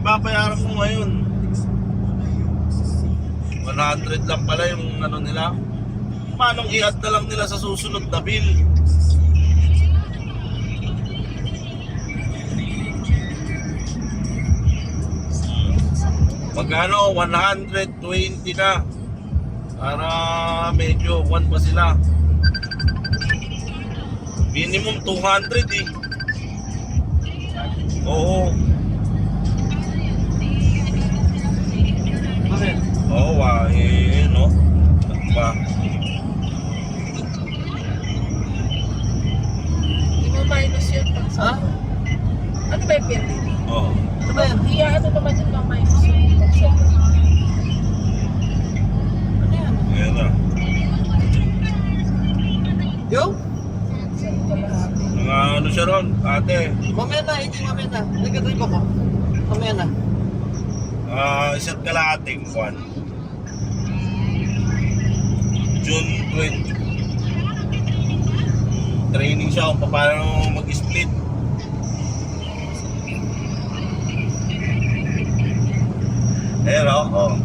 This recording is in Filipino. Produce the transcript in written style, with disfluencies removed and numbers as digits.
babayaran mo ngayon. 100 lang pala yung ano nila. Manong i-add na lang nila sa susunod na bill. Magkano? 120 na. Para medyo kwan pa sila. Minimum 200 eh. Oo. Bakit? Oo, no? Ano ba? Hindi mo minus yun pag sa... Ha? Ano ba yung PNDT? Oo. Ano ba yan? Iya, ano naman yung mga minus yun pag sa... Ano yan? Ayan na. Yo? Sa kalahati. Mga ano siya ron, ate. Mamaya na, hindi mamaya na. Nag-drive ako. Mamaya na. Isa't kalahating buwan. June 20. Training siya kung paano mag-split. Ayan o,